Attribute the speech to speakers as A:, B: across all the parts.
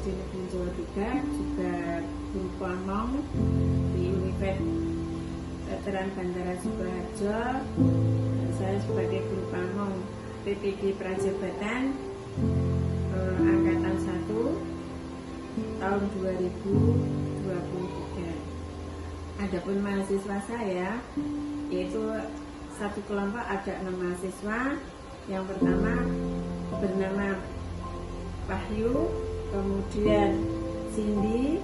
A: SD Negeri Jawa 3, juga guru Pamong di Universitas Veteran Bandara Sukoharjo. Saya sebagai guru Pamong PPG Prajabatan Angkatan 1 tahun 2023. Adapun mahasiswa saya, yaitu satu kelompok ada 6 mahasiswa. Yang pertama bernama Wahyu, kemudian Cindy,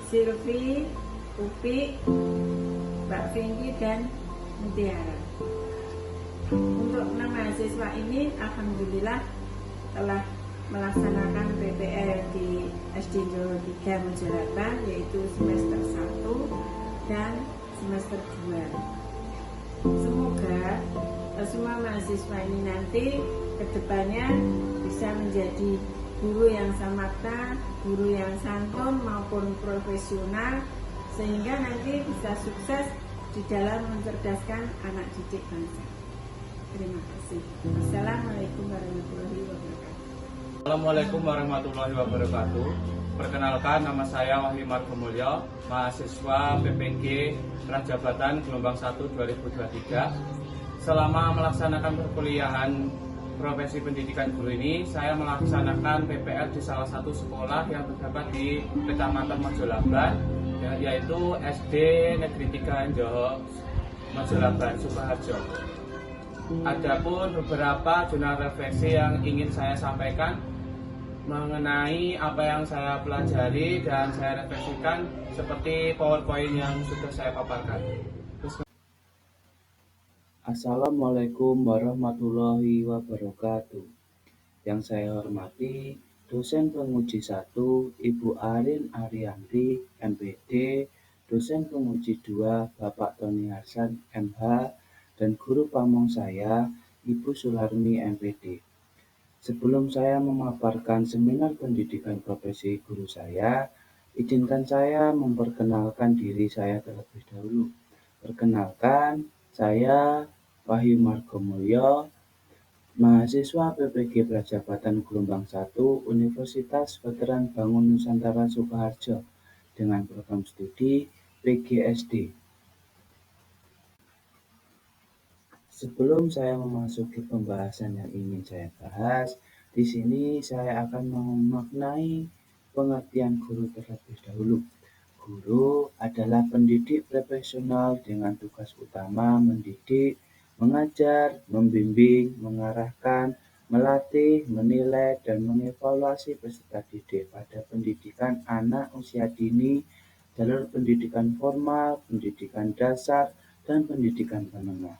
A: Sylvie, Upi, Mbak Vinky, dan Mutiara. Untuk 6 mahasiswa ini alhamdulillah telah melaksanakan PPL di SD Jawa 3 Mojokerto, yaitu semester 1 dan semester 2. Semoga semua mahasiswa ini nanti kedepannya bisa menjadi guru yang samapta, guru yang santun maupun profesional, sehingga nanti bisa sukses di dalam mencerdaskan anak didik bangsa. Terima kasih. Assalamualaikum warahmatullahi wabarakatuh.
B: Assalamualaikum warahmatullahi wabarakatuh. Perkenalkan, nama saya Wahyu Margomulyo, mahasiswa PPG Prajabatan gelombang 1 2023. Selama melaksanakan perkuliahan profesi pendidikan guru ini, saya melaksanakan PPL di salah satu sekolah yang terdapat di Kecamatan Majolaban, yaitu SD Negeri 3 Joho Majolaban, Sukoharjo. Adapun beberapa jurnal refleksi yang ingin saya sampaikan mengenai apa yang saya pelajari dan saya refleksikan seperti PowerPoint yang sudah saya paparkan.
C: Assalamualaikum warahmatullahi wabarakatuh. Yang saya hormati dosen penguji 1 Ibu Arin Arianti MPD, dosen penguji 2 Bapak Tony Hasan MH, dan guru pamong saya Ibu Sularmi MPD. Sebelum saya memaparkan seminar pendidikan profesi guru saya, izinkan saya memperkenalkan diri saya terlebih dahulu. Perkenalkan, saya Wahyu Margomulyo, mahasiswa PPG Prajabatan gelombang 1 Universitas Veteran Bangun Nusantara Sukoharjo dengan program studi PGSD. Sebelum saya memasuki pembahasan yang ingin saya bahas, di sini saya akan memaknai pengertian guru terlebih dahulu. Guru adalah pendidik profesional dengan tugas utama mendidik, mengajar, membimbing, mengarahkan, melatih, menilai, dan mengevaluasi peserta didik pada pendidikan anak usia dini, jalur pendidikan formal, pendidikan dasar, dan pendidikan menengah.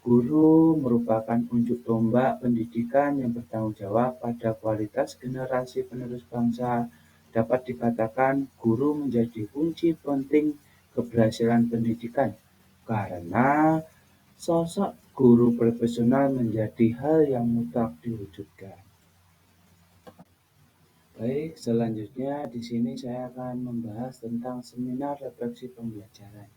C: Guru merupakan unjuk tombak pendidikan yang bertanggung jawab pada kualitas generasi penerus bangsa. Dapat dikatakan guru menjadi kunci penting keberhasilan pendidikan karena sosok guru profesional menjadi hal yang mutlak diwujudkan. Baik, selanjutnya di sini saya akan membahas tentang seminar refleksi pembelajaran.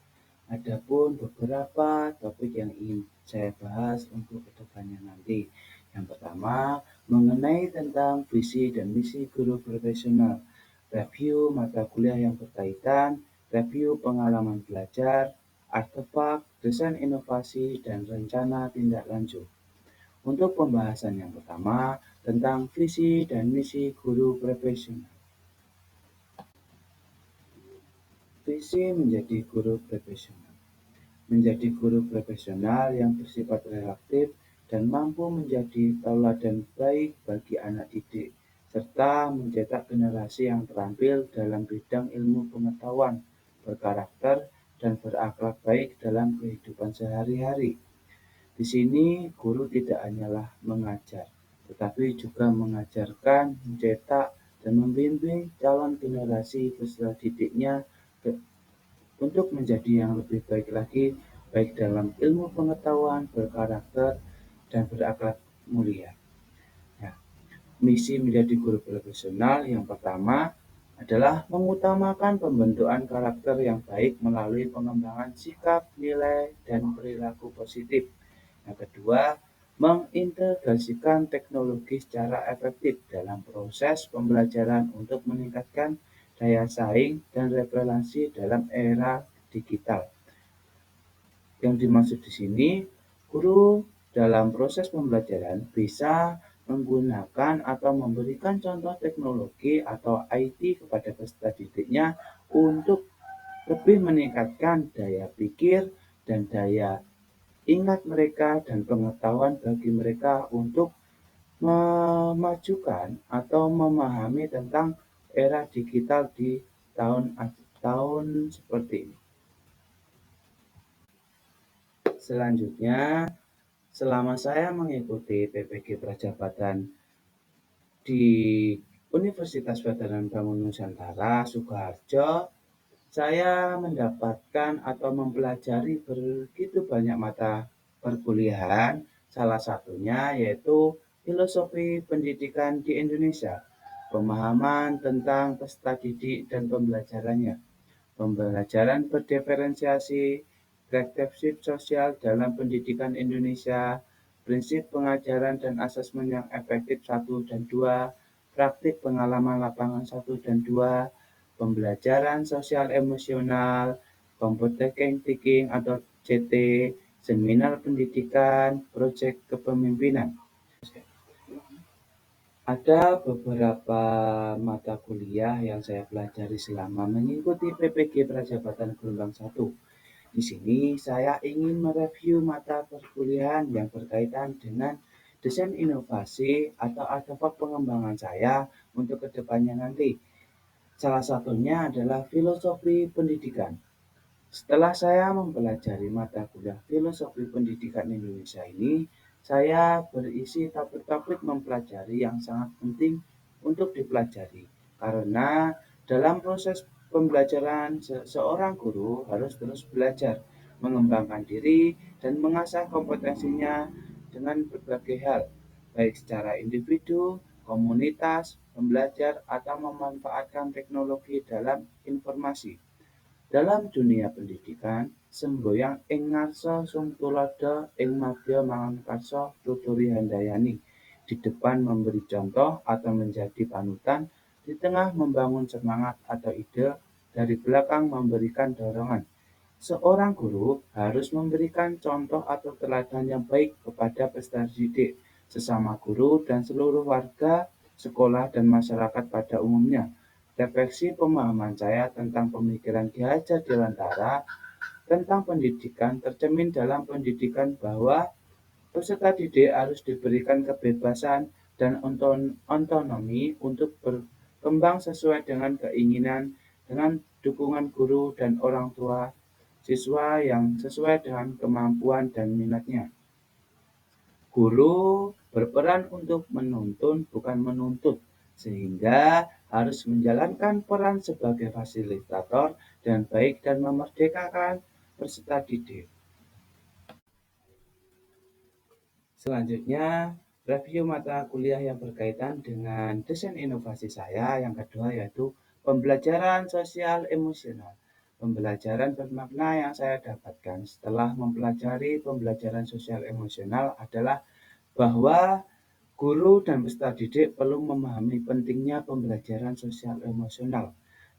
C: Adapun beberapa topik yang ingin saya bahas untuk kedepannya nanti. Yang pertama, mengenai tentang visi dan misi guru profesional, review mata kuliah yang berkaitan, review pengalaman belajar, artefak, desain inovasi, dan rencana tindak lanjut. Untuk pembahasan yang pertama, tentang visi dan misi guru profesional. Visi menjadi guru profesional. Menjadi guru profesional yang bersifat relatif dan mampu menjadi tauladan baik bagi anak didik, serta mencetak generasi yang terampil dalam bidang ilmu pengetahuan, berkarakter, dan berakhlak baik dalam kehidupan sehari-hari. Di sini, guru tidak hanyalah mengajar, tetapi juga mengajarkan, mencetak, dan membimbing calon generasi peserta didiknya untuk menjadi yang lebih baik lagi, baik dalam ilmu pengetahuan, berkarakter, dan berakhlak mulia. Nah, misi menjadi guru profesional yang pertama adalah mengutamakan pembentukan karakter yang baik melalui pengembangan sikap, nilai, dan perilaku positif. Yang kedua, mengintegrasikan teknologi secara efektif dalam proses pembelajaran untuk meningkatkan daya saing dan relevansi dalam era digital. Yang dimaksud di sini, guru dalam proses pembelajaran bisa menggunakan atau memberikan contoh teknologi atau IT kepada peserta didiknya untuk lebih meningkatkan daya pikir dan daya ingat mereka dan pengetahuan bagi mereka untuk memajukan atau memahami tentang era digital di tahun tahun seperti ini. Selanjutnya, selama saya mengikuti PPG Prajabatan di Universitas Veteran Bangun Nusantara, Sukoharjo, saya mendapatkan atau mempelajari begitu banyak mata perkuliahan, salah satunya yaitu filosofi pendidikan di Indonesia, pemahaman tentang peserta didik dan pembelajarannya, pembelajaran berdiferensiasi, perspektif sosial dalam pendidikan Indonesia, prinsip pengajaran dan asesmen yang efektif 1 dan 2, praktik pengalaman lapangan 1 dan 2, pembelajaran sosial emosional, competitive thinking atau CT, seminar pendidikan, proyek kepemimpinan. Ada beberapa mata kuliah yang saya pelajari selama mengikuti PPG Prajabatan Gelombang 1. Di sini saya ingin mereview mata perkuliahan yang berkaitan dengan desain inovasi atau artefak pengembangan saya untuk kedepannya nanti. Salah satunya adalah filosofi pendidikan. Setelah saya mempelajari mata kuliah filosofi pendidikan Indonesia ini, saya berisi topik-topik mempelajari yang sangat penting untuk dipelajari. Karena dalam proses pembelajaran, seorang guru harus terus belajar, mengembangkan diri, dan mengasah kompetensinya dengan berbagai hal, baik secara individu, komunitas, pembelajar, atau memanfaatkan teknologi dalam informasi. Dalam dunia pendidikan, semboyang ing ngarsa sung tuladha ing madya mangarsa tuturi handayani, di depan memberi contoh atau menjadi panutan, di tengah membangun semangat atau ide, dari belakang memberikan dorongan. Seorang guru harus memberikan contoh atau teladan yang baik kepada peserta didik, sesama guru dan seluruh warga, sekolah dan masyarakat pada umumnya. Refleksi pemahaman saya tentang pemikiran Ki Hajar Dewantara tentang pendidikan tercermin dalam pendidikan bahwa peserta didik harus diberikan kebebasan dan otonomi untuk berkembang sesuai dengan keinginan dengan dukungan guru dan orang tua siswa yang sesuai dengan kemampuan dan minatnya. Guru berperan untuk menuntun bukan menuntut, sehingga harus menjalankan peran sebagai fasilitator dan baik dan memerdekakan peserta didik. Selanjutnya, review mata kuliah yang berkaitan dengan desain inovasi saya yang kedua yaitu pembelajaran sosial emosional. Pembelajaran bermakna yang saya dapatkan setelah mempelajari pembelajaran sosial emosional adalah bahwa guru dan peserta didik perlu memahami pentingnya pembelajaran sosial emosional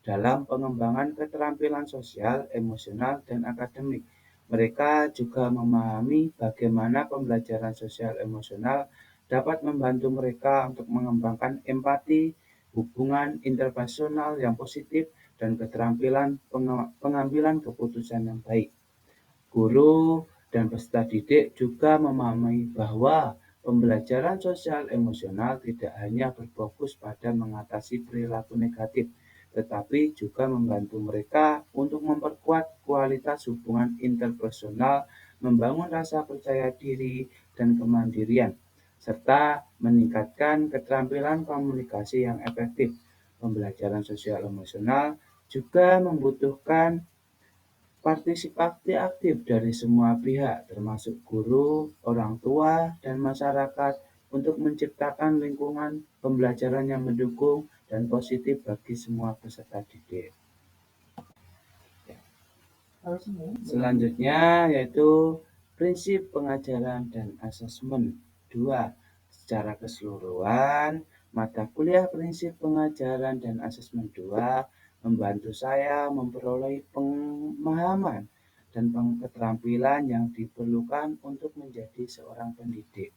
C: dalam pengembangan keterampilan sosial, emosional, dan akademik. Mereka juga memahami bagaimana pembelajaran sosial emosional dapat membantu mereka untuk mengembangkan empati, hubungan interpersonal yang positif, dan keterampilan pengambilan keputusan yang baik. Guru dan peserta didik juga memahami bahwa pembelajaran sosial emosional tidak hanya berfokus pada mengatasi perilaku negatif, tetapi juga membantu mereka untuk memperkuat kualitas hubungan interpersonal, membangun rasa percaya diri dan kemandirian, serta meningkatkan keterampilan komunikasi yang efektif. Pembelajaran sosial emosional juga membutuhkan partisipasi aktif dari semua pihak, termasuk guru, orang tua, dan masyarakat, untuk menciptakan lingkungan pembelajaran yang mendukung dan positif bagi semua peserta didik. Selanjutnya yaitu prinsip pengajaran dan asesmen. 2. Secara keseluruhan, mata kuliah prinsip pengajaran dan asesmen 2 membantu saya memperoleh pemahaman dan keterampilan yang diperlukan untuk menjadi seorang pendidik.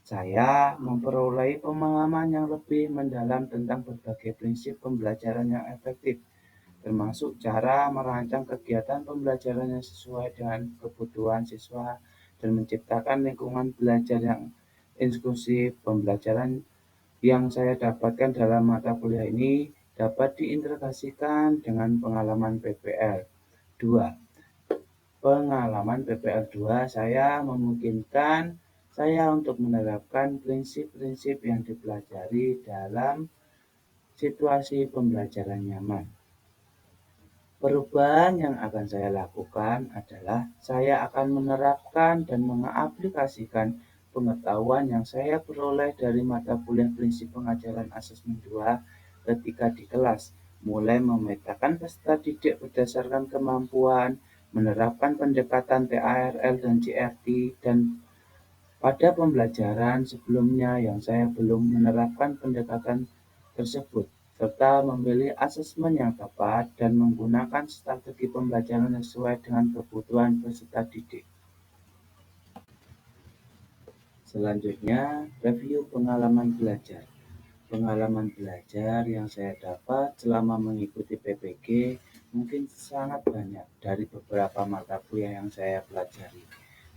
C: Saya memperoleh pemahaman yang lebih mendalam tentang berbagai prinsip pembelajaran yang efektif, termasuk cara merancang kegiatan pembelajaran yang sesuai dengan kebutuhan siswa dan menciptakan lingkungan belajar yang inklusif. Pembelajaran yang saya dapatkan dalam mata kuliah ini dapat diintegrasikan dengan pengalaman PPL 2. Pengalaman PPL 2 saya memungkinkan saya untuk menerapkan prinsip-prinsip yang dipelajari dalam situasi pembelajaran nyaman. Perubahan yang akan saya lakukan adalah saya akan menerapkan dan mengaplikasikan pengetahuan yang saya peroleh dari mata kuliah prinsip pengajaran asesmen 2 ketika di kelas, mulai memetakan peserta didik berdasarkan kemampuan, menerapkan pendekatan TARL dan CRT, dan pada pembelajaran sebelumnya yang saya belum menerapkan pendekatan tersebut, serta memilih asesmen yang tepat dan menggunakan strategi pembelajaran yang sesuai dengan kebutuhan peserta didik. Selanjutnya, review pengalaman belajar. Pengalaman belajar yang saya dapat selama mengikuti PPG mungkin sangat banyak dari beberapa mata kuliah yang saya pelajari.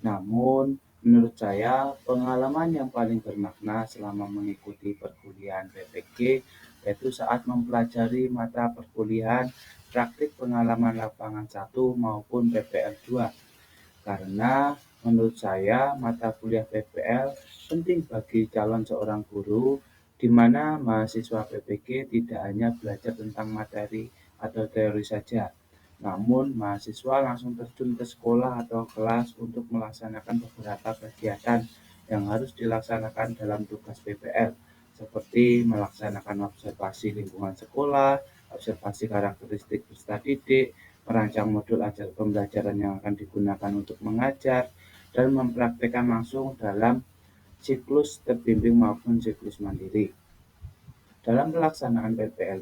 C: Namun, menurut saya, pengalaman yang paling bermakna selama mengikuti perkuliahan PPG yaitu saat mempelajari mata perkuliahan praktik pengalaman lapangan 1 maupun PPL 2. Karena menurut saya mata kuliah PPL penting bagi calon seorang guru, di mana mahasiswa PPG tidak hanya belajar tentang materi atau teori saja, namun mahasiswa langsung terjun ke sekolah atau kelas untuk melaksanakan beberapa kegiatan yang harus dilaksanakan dalam tugas PPL, seperti melaksanakan observasi lingkungan sekolah, observasi karakteristik peserta didik, merancang modul ajar pembelajaran yang akan digunakan untuk mengajar, dan mempraktikkan langsung dalam siklus terbimbing maupun siklus mandiri. Dalam pelaksanaan PPL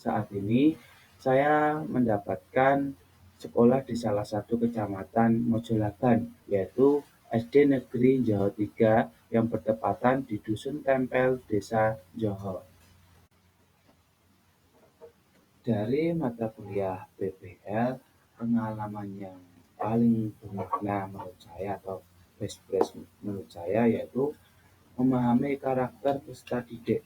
C: saat ini, saya mendapatkan sekolah di salah satu kecamatan Mojolagan, yaitu SD Negeri Jawa 3 yang bertepatan di Dusun Tempel, Desa Joho. Dari mata kuliah PPL, pengalaman yang paling bermakna menurut saya atau best practice menurut saya yaitu memahami karakter peserta didik.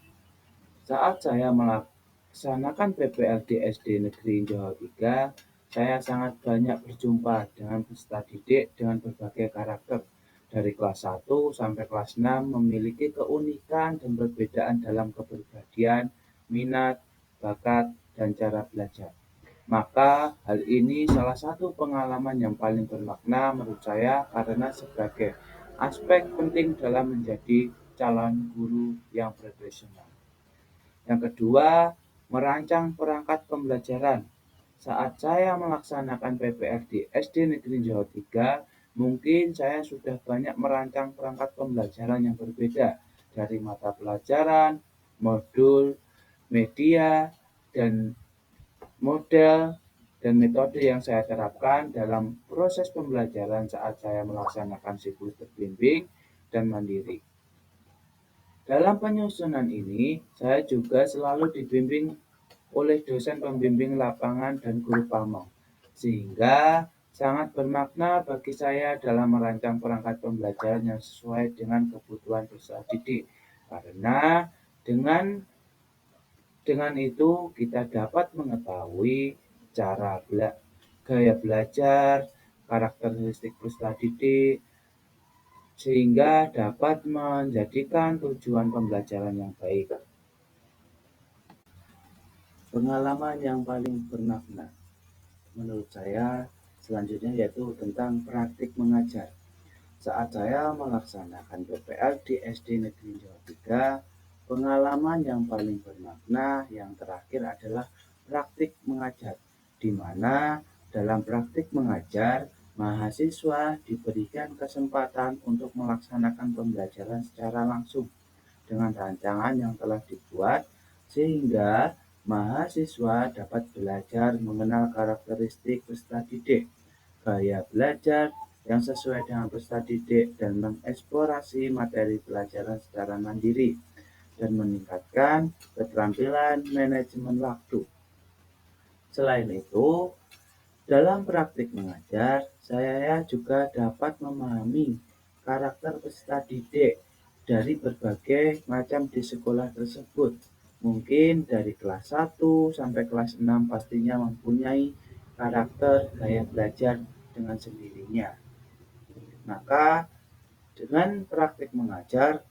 C: Saat saya melaksanakan PPL di SD Negeri Jawa 3, saya sangat banyak berjumpa dengan peserta didik dengan berbagai karakter. Dari kelas 1 sampai kelas 6 memiliki keunikan dan perbedaan dalam kepribadian, minat, bakat, dan cara belajar. Maka hal ini salah satu pengalaman yang paling bermakna menurut saya karena sebagai aspek penting dalam menjadi calon guru yang profesional. Yang kedua, merancang perangkat pembelajaran. Saat saya melaksanakan PPL di SD Negeri Jawa 3, mungkin saya sudah banyak merancang perangkat pembelajaran yang berbeda dari mata pelajaran, modul, media, dan model dan metode yang saya terapkan dalam proses pembelajaran saat saya melaksanakan siklus terbimbing dan mandiri. Dalam penyusunan ini, saya juga selalu dibimbing oleh dosen pembimbing lapangan dan guru pamong, sehingga sangat bermakna bagi saya dalam merancang perangkat pembelajaran yang sesuai dengan kebutuhan peserta didik. Karena dengan itu kita dapat mengetahui gaya belajar, karakteristik peserta didik, sehingga dapat menjadikan tujuan pembelajaran yang baik. Pengalaman yang paling bermakna menurut saya selanjutnya yaitu tentang praktik mengajar. Saat saya melaksanakan PPL di SD Negeri Jawa 3, pengalaman yang paling bermakna yang terakhir adalah praktik mengajar, di mana dalam praktik mengajar Mahasiswa diberikan kesempatan untuk melaksanakan pembelajaran secara langsung dengan rancangan yang telah dibuat sehingga mahasiswa dapat belajar mengenal karakteristik peserta didik, gaya belajar yang sesuai dengan peserta didik dan mengeksplorasi materi pelajaran secara mandiri dan meningkatkan keterampilan manajemen waktu. Selain itu, dalam praktik mengajar, saya juga dapat memahami karakter peserta didik dari berbagai macam di sekolah tersebut. Mungkin dari kelas 1 sampai kelas 6 pastinya mempunyai karakter gaya belajar dengan sendirinya. Maka dengan praktik mengajar,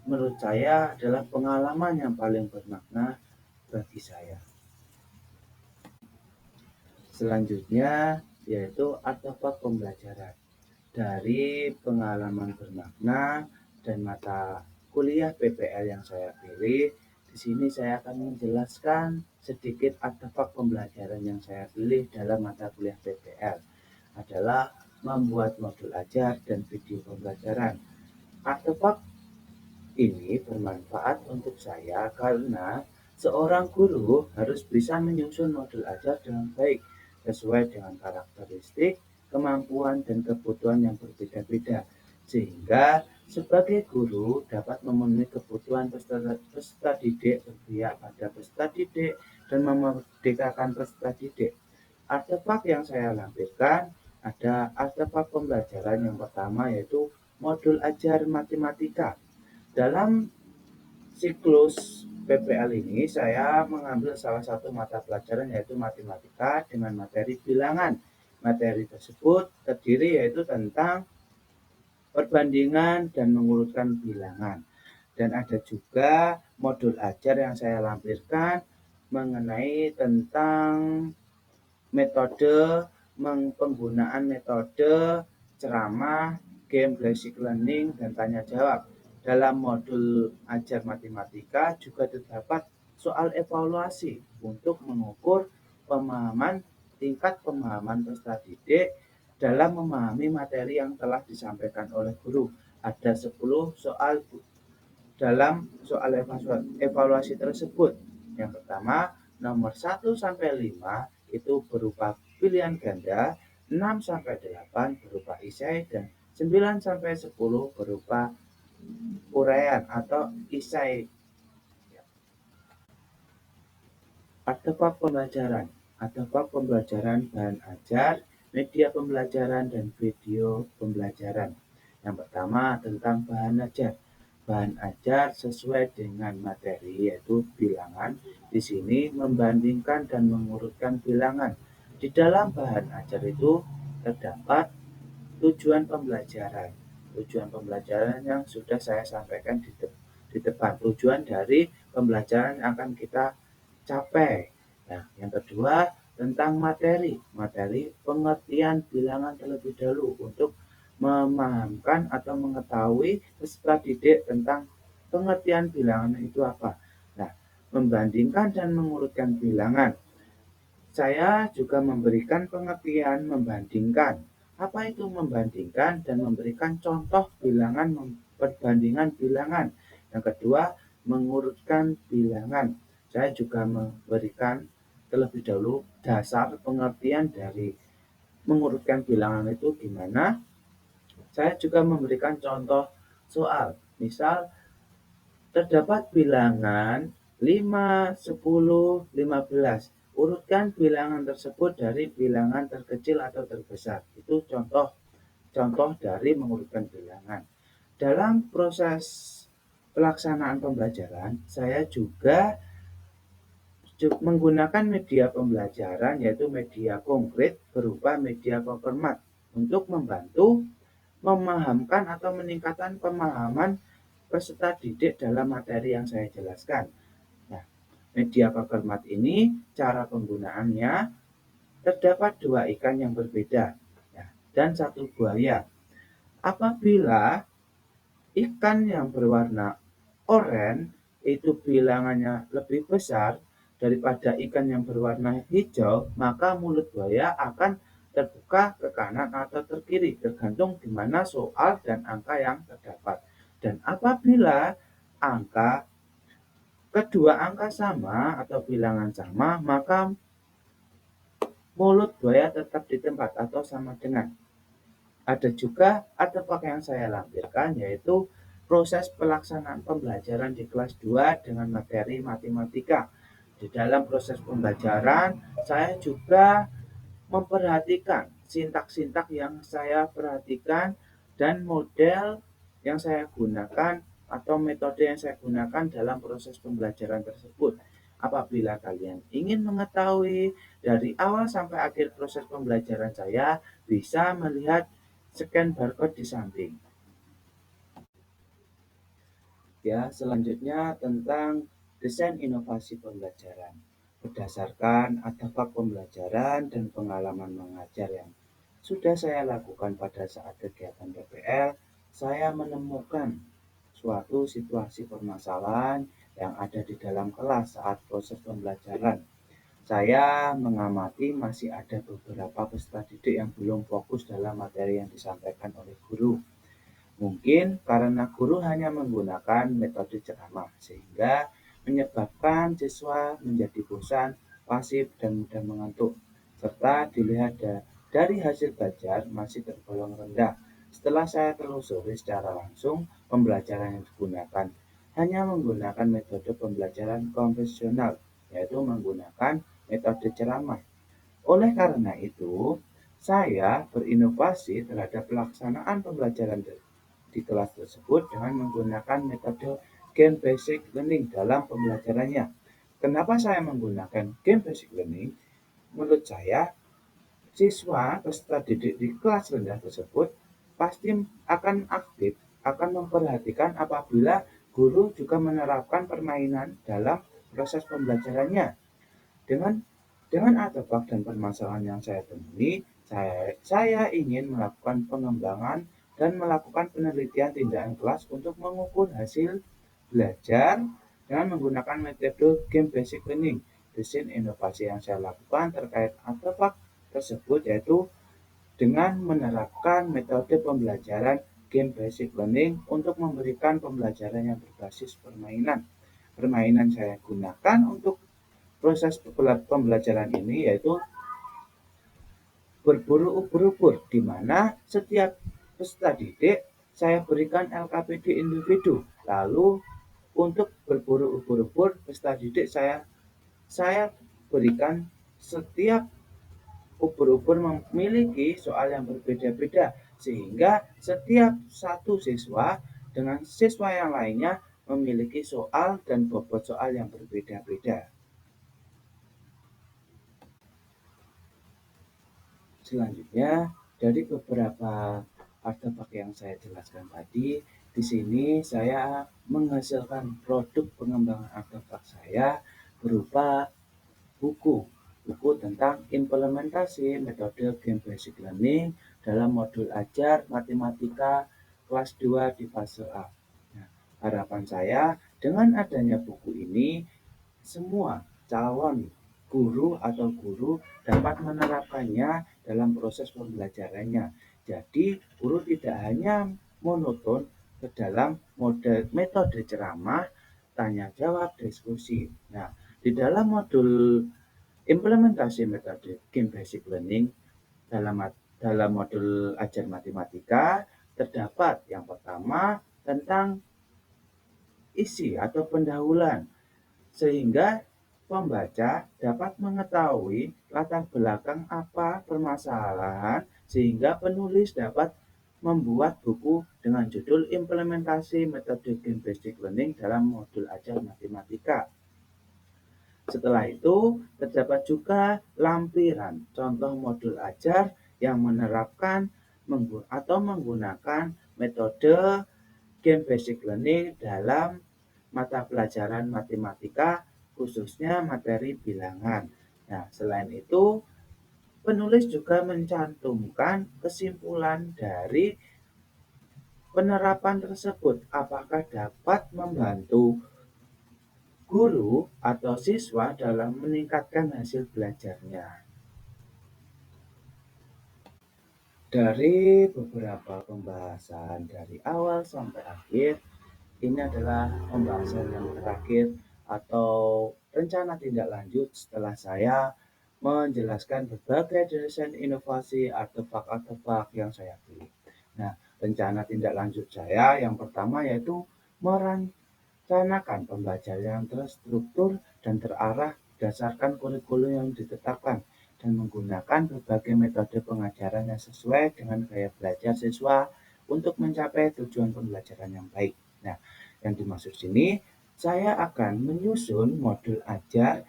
C: menurut saya adalah pengalaman yang paling bermakna bagi saya. Selanjutnya yaitu artefak pembelajaran. Dari pengalaman bermakna dan mata kuliah PPL yang saya pilih, di sini saya akan menjelaskan sedikit artefak pembelajaran yang saya pilih dalam mata kuliah PPL adalah membuat modul ajar dan video pembelajaran. Artefak ini bermanfaat untuk saya karena seorang guru harus bisa menyusun modul ajar dengan baik sesuai dengan karakteristik, kemampuan, dan kebutuhan yang berbeda-beda, sehingga sebagai guru dapat memenuhi kebutuhan peserta didik, berpihak pada peserta didik, dan memerdekakan peserta didik. Artefak yang saya lampirkan ada artefak pembelajaran yang pertama yaitu modul ajar matematika. Dalam siklus PPL ini saya mengambil salah satu mata pelajaran yaitu matematika dengan materi bilangan. Materi tersebut terdiri yaitu tentang perbandingan dan mengurutkan bilangan. Dan ada juga modul ajar yang saya lampirkan mengenai tentang metode penggunaan metode ceramah, game basic learning, dan tanya jawab. Dalam modul ajar matematika juga terdapat soal evaluasi untuk mengukur tingkat pemahaman peserta didik dalam memahami materi yang telah disampaikan oleh guru. Ada 10 soal dalam soal evaluasi tersebut. Yang pertama, nomor 1 sampai 5 itu berupa pilihan ganda, 6 sampai 8 berupa isai, dan 9 sampai 10 berupa uraian atau isai. Artefak pembelajaran. Artefak pembelajaran bahan ajar, media pembelajaran, dan video pembelajaran. Yang pertama tentang bahan ajar. Bahan ajar sesuai dengan materi yaitu bilangan. Di sini membandingkan dan mengurutkan bilangan. Di dalam bahan ajar itu terdapat tujuan pembelajaran. Tujuan pembelajaran yang sudah saya sampaikan di depan. Tujuan dari pembelajaran yang akan kita capai. Nah, yang kedua tentang materi. Materi pengertian bilangan terlebih dahulu untuk memahamkan atau mengetahui peserta didik tentang pengertian bilangan itu apa. Nah, membandingkan dan mengurutkan bilangan. Saya juga memberikan pengertian membandingkan. Apa itu membandingkan dan memberikan contoh bilangan perbandingan bilangan. Yang kedua, mengurutkan bilangan. Saya juga memberikan terlebih dahulu dasar pengertian dari mengurutkan bilangan itu gimana. Saya juga memberikan contoh soal. Misal, terdapat bilangan 5, 10, 15. Urutkan bilangan tersebut dari bilangan terkecil atau terbesar. Itu contoh dari mengurutkan bilangan. Dalam proses pelaksanaan pembelajaran, saya juga menggunakan media pembelajaran yaitu media konkret berupa media Papermat untuk membantu memahamkan atau meningkatkan pemahaman peserta didik dalam materi yang saya jelaskan. Nah, media Papermat ini cara penggunaannya terdapat 2 ikan yang berbeda dan 1 buaya. Apabila ikan yang berwarna oranye itu bilangannya lebih besar daripada ikan yang berwarna hijau, maka mulut buaya akan terbuka ke kanan atau ke kiri, tergantung di mana soal dan angka yang terdapat. Dan apabila kedua angka sama atau bilangan sama, maka mulut buaya tetap di tempat atau sama dengan. Ada juga artefak yang saya lampirkan, yaitu proses pelaksanaan pembelajaran di kelas 2 dengan materi matematika. Di dalam proses pembelajaran, saya juga memperhatikan sintak-sintak yang saya perhatikan dan model yang saya gunakan atau metode yang saya gunakan dalam proses pembelajaran tersebut. Apabila kalian ingin mengetahui dari awal sampai akhir proses pembelajaran saya, bisa melihat scan barcode di samping. Ya, selanjutnya tentang desain inovasi pembelajaran. Berdasarkan artefak pembelajaran dan pengalaman mengajar yang sudah saya lakukan pada saat kegiatan PPL, saya menemukan suatu situasi permasalahan yang ada di dalam kelas saat proses pembelajaran. Saya mengamati masih ada beberapa peserta didik yang belum fokus dalam materi yang disampaikan oleh guru. Mungkin karena guru hanya menggunakan metode ceramah, sehingga menyebabkan siswa menjadi bosan, pasif, dan mudah mengantuk, serta dilihat dari hasil belajar masih tergolong rendah. Setelah saya telusuri secara langsung, pembelajaran yang digunakan hanya menggunakan metode pembelajaran konvensional, yaitu menggunakan metode ceramah. Oleh karena itu, saya berinovasi terhadap pelaksanaan pembelajaran di kelas tersebut dengan menggunakan metode Game Basic Learning dalam pembelajarannya. Kenapa saya menggunakan Game Basic Learning? Menurut saya, siswa peserta didik di kelas rendah tersebut pasti akan aktif, akan memperhatikan apabila guru juga menerapkan permainan dalam proses pembelajarannya. Dengan artefak dan permasalahan yang saya temui, saya ingin melakukan pengembangan dan melakukan penelitian tindakan kelas untuk mengukur hasil belajar dengan menggunakan metode Game Basic Learning. Desain inovasi yang saya lakukan terkait artefak tersebut yaitu dengan menerapkan metode pembelajaran Game Basic Learning untuk memberikan pembelajaran yang berbasis permainan. Permainan saya gunakan untuk proses pembelajaran ini yaitu berburu ubur-ubur, di mana setiap peserta didik saya berikan LKPD individu. Lalu untuk berburu ubur-ubur peserta didik saya berikan setiap ubur-ubur memiliki soal yang berbeda-beda, sehingga setiap satu siswa dengan siswa yang lainnya memiliki soal dan bobot soal yang berbeda-beda. Selanjutnya, dari beberapa artefak yang saya jelaskan tadi, di sini saya menghasilkan produk pengembangan artefak saya berupa buku tentang implementasi metode Game Basic Learning dalam modul ajar matematika kelas 2 di fase A. Nah, harapan saya dengan adanya buku ini, semua calon guru dapat menerapkannya dalam proses pembelajarannya. Jadi, guru tidak hanya monoton ke dalam metode ceramah, tanya jawab, diskusi. Nah, di dalam modul implementasi metode Game Basic Learning dalam modul ajar matematika terdapat yang pertama tentang isi atau pendahuluan, sehingga pembaca dapat mengetahui latar belakang apa permasalahan sehingga penulis dapat membuat buku dengan judul Implementasi Metode Game Basic Learning dalam modul ajar matematika. Setelah itu, terdapat juga lampiran contoh modul ajar yang menerapkan atau menggunakan metode Game Basic Learning dalam mata pelajaran matematika, khususnya materi bilangan. Nah, selain itu, penulis juga mencantumkan kesimpulan dari penerapan tersebut, apakah dapat membantu guru atau siswa dalam meningkatkan hasil belajarnya. Dari beberapa pembahasan dari awal sampai akhir, ini adalah pembahasan yang terakhir atau rencana tindak lanjut setelah saya menjelaskan berbagai desain inovasi artefak-artefak yang saya pilih. Nah, rencana tindak lanjut saya yang pertama yaitu merencanakan pembelajaran yang terstruktur dan terarah berdasarkan kurikulum yang ditetapkan dan menggunakan berbagai metode pengajaran yang sesuai dengan gaya belajar siswa untuk mencapai tujuan pembelajaran yang baik. Nah, yang dimaksud sini, saya akan menyusun modul ajar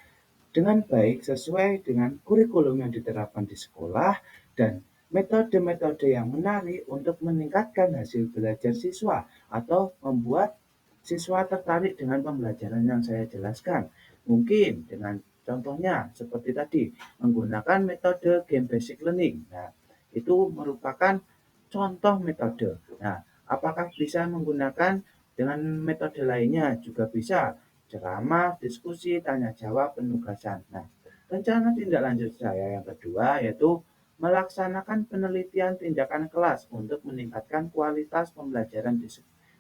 C: dengan baik sesuai dengan kurikulum yang diterapkan di sekolah dan metode-metode yang menarik untuk meningkatkan hasil belajar siswa atau membuat siswa tertarik dengan pembelajaran yang saya jelaskan. Mungkin dengan contohnya seperti tadi, menggunakan metode game basic learning. Nah, itu merupakan contoh metode. Nah, apakah bisa menggunakan dengan metode lainnya? Juga bisa. Ceramah, diskusi, tanya jawab, penugasan. Nah, rencana tindak lanjut saya yang kedua yaitu melaksanakan penelitian tindakan kelas untuk meningkatkan kualitas pembelajaran di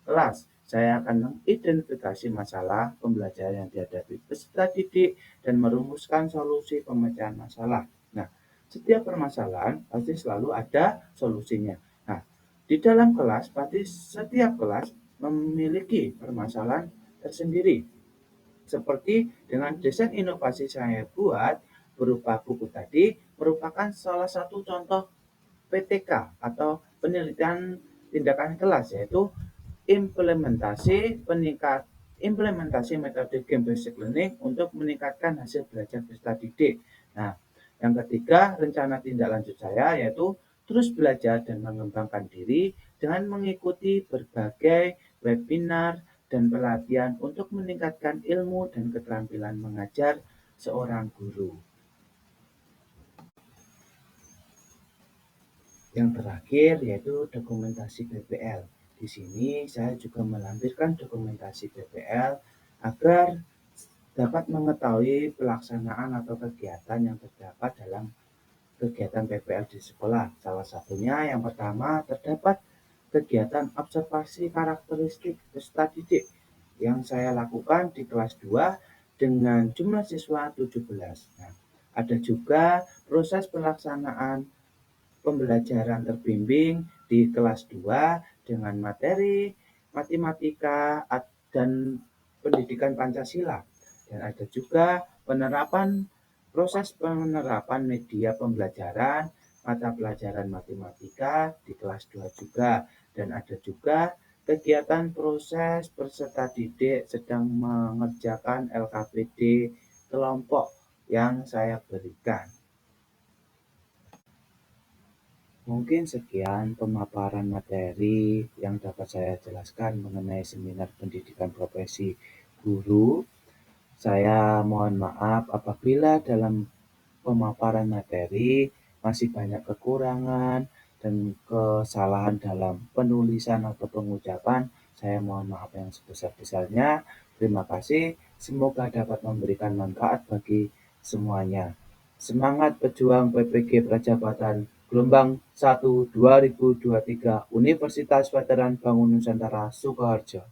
C: kelas. Saya akan mengidentifikasi masalah pembelajaran yang dihadapi peserta didik dan merumuskan solusi pemecahan masalah. Nah, setiap permasalahan pasti selalu ada solusinya. Nah, di dalam kelas pasti setiap kelas memiliki permasalahan tersendiri. Seperti dengan desain inovasi saya buat berupa buku tadi merupakan salah satu contoh PTK atau penelitian tindakan kelas, yaitu implementasi metode game basic learning untuk meningkatkan hasil belajar peserta didik. Nah, yang ketiga rencana tindak lanjut saya yaitu terus belajar dan mengembangkan diri dengan mengikuti berbagai webinar dan pelatihan untuk meningkatkan ilmu dan keterampilan mengajar seorang guru. Yang terakhir yaitu dokumentasi PPL. Di sini saya juga melampirkan dokumentasi PPL agar dapat mengetahui pelaksanaan atau kegiatan yang terdapat dalam kegiatan PPL di sekolah. Salah satunya yang pertama terdapat kegiatan observasi karakteristik peserta didik yang saya lakukan di kelas 2 dengan jumlah siswa 17. Nah, ada juga proses pelaksanaan pembelajaran terbimbing di kelas 2 dengan materi matematika dan pendidikan Pancasila. Dan ada juga proses penerapan media pembelajaran mata pelajaran matematika di kelas 2 juga. Dan ada juga kegiatan proses peserta didik sedang mengerjakan LKPD kelompok yang saya berikan. Mungkin sekian pemaparan materi yang dapat saya jelaskan mengenai seminar pendidikan profesi guru. Saya mohon maaf apabila dalam pemaparan materi masih banyak kekurangan dan kesalahan dalam penulisan atau pengucapan. Saya mohon maaf yang sebesar-besarnya. Terima kasih. Semoga dapat memberikan manfaat bagi semuanya. Semangat pejuang PPG Prajabatan Gelombang 1 2023 Universitas Veteran Bangun Nusantara Sukoharjo.